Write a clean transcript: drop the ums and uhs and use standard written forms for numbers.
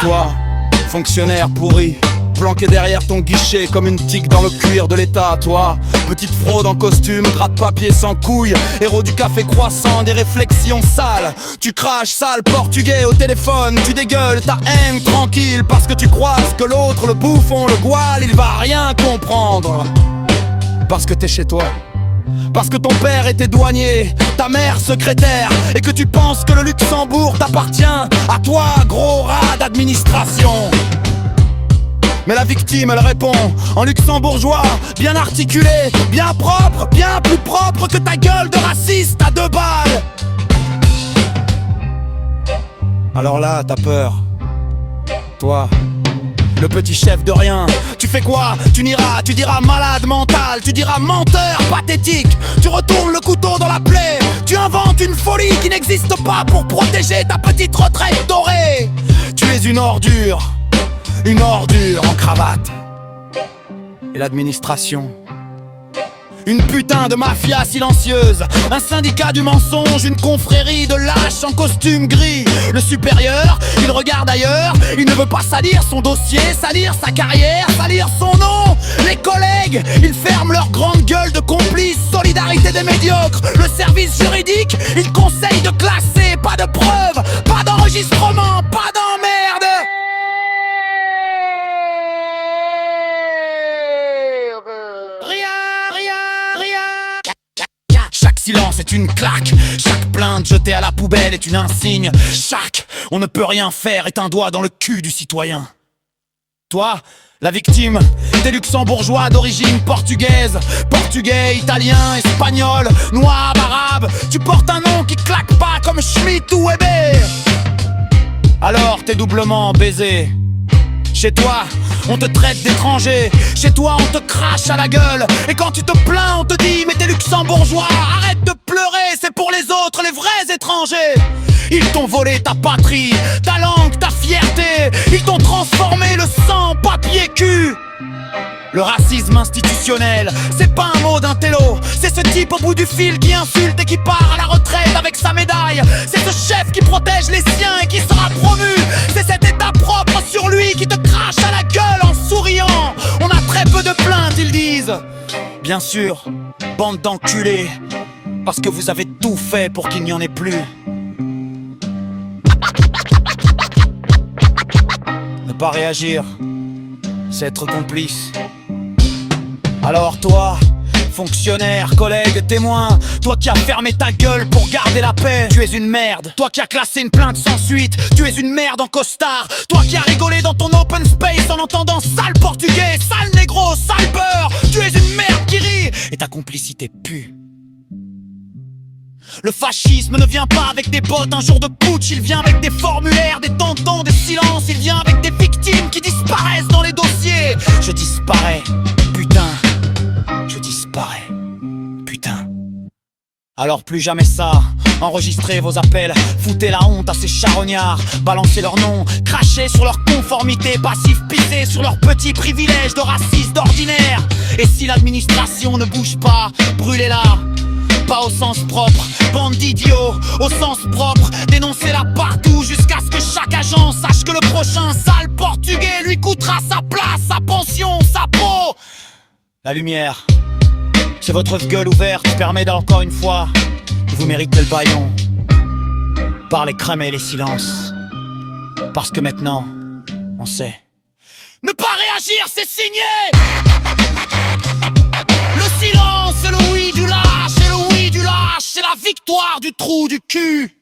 Toi, fonctionnaire pourri, planqué derrière ton guichet comme une tique dans le cuir de l'état. Toi, petite fraude en costume, gratte-papier sans couilles, héros du café croissant, des réflexions sales. Tu craches sale portugais au téléphone, tu dégueules ta haine tranquille parce que tu crois que l'autre, le bouffon, le goual, il va rien comprendre. Parce que t'es chez toi, parce que ton père était douanier, ta mère secrétaire, et que tu penses que le Luxembourg t'appartient à toi, gros rat d'administration. Mais la victime, elle répond en luxembourgeois, bien articulé, bien propre, bien plus propre que ta gueule de raciste à 2 balles. Alors là, t'as peur. Toi, le petit chef de rien, tu fais quoi? Tu n'iras, tu diras malade mental, tu diras menteur pathétique. Tu retournes le couteau dans la plaie, tu inventes une folie qui n'existe pas pour protéger ta petite retraite dorée. Tu es une ordure en cravate. Et l'administration, une putain de mafia silencieuse, un syndicat du mensonge, une confrérie de lâches en costume gris. Le supérieur, il regarde ailleurs, il ne veut pas salir son dossier, salir sa carrière, salir son nom. Les collègues, ils ferment leur grande gueule de complices, solidarité des médiocres. Le service juridique, il conseille de classer, pas de preuves, pas d'enregistrement, pas d'emmerde. Chaque silence est une claque, chaque plainte jetée à la poubelle est une insigne. Chaque on ne peut rien faire est un doigt dans le cul du citoyen. Toi, la victime, t'es luxembourgeois d'origine portugaise, portugais, italien, espagnol, noir, arabe. Tu portes un nom qui claque pas comme Schmitt ou Weber. Alors t'es doublement baisé. Chez toi, on te traite d'étranger. Chez toi, on te crache à la gueule. Et quand tu te plains, on te dit mais t'es luxembourgeois, arrête de pleurer, c'est pour les autres, les vrais étrangers. Ils t'ont volé ta patrie, ta langue, ta fierté. Ils t'ont transformé le sang, papier, cul. Le racisme institutionnel, c'est pas un mot d'un télo. C'est ce type au bout du fil qui insulte et qui part à la retraite avec sa médaille. C'est ce chef qui protège les siens et qui sera promu. C'est cet état propre sur lui qui te crache à la gueule en souriant. On a très peu de plaintes, ils disent. Bien sûr, bande d'enculés, parce que vous avez tout fait pour qu'il n'y en ait plus. Ne pas réagir, c'est être complice. Alors toi, fonctionnaire, collègue, témoin, toi qui as fermé ta gueule pour garder la paix, tu es une merde. Toi qui as classé une plainte sans suite, tu es une merde en costard. Toi qui as rigolé dans ton open space en entendant sale portugais, sale négro, sale beurre, tu es une merde qui rit et ta complicité pue. Le fascisme ne vient pas avec des bottes un jour de putsch, il vient avec des formulaires, des tentons, des silences. Il vient avec des victimes qui disparaissent dans les dossiers. Je disparais, putain. Je disparais, putain. Alors plus jamais ça, enregistrez vos appels, foutez la honte à ces charognards, balancez leurs noms, crachez sur leur conformité passive, pissez sur leurs petits privilèges de racistes ordinaires. Et si l'administration ne bouge pas, brûlez-la. Pas au sens propre, bande d'idiots, au sens propre, dénoncez-la partout jusqu'à ce que chaque agent sache que le prochain sale portugais lui coûtera sa place, sa pension, sa peau. La lumière, c'est votre gueule ouverte, permet encore une fois, vous méritez le bâillon. Parlez, crémez les silences, parce que maintenant, on sait. Ne pas réagir, c'est signé. Le silence, c'est le oui du lâche, et le oui du lâche, c'est la victoire du trou du cul.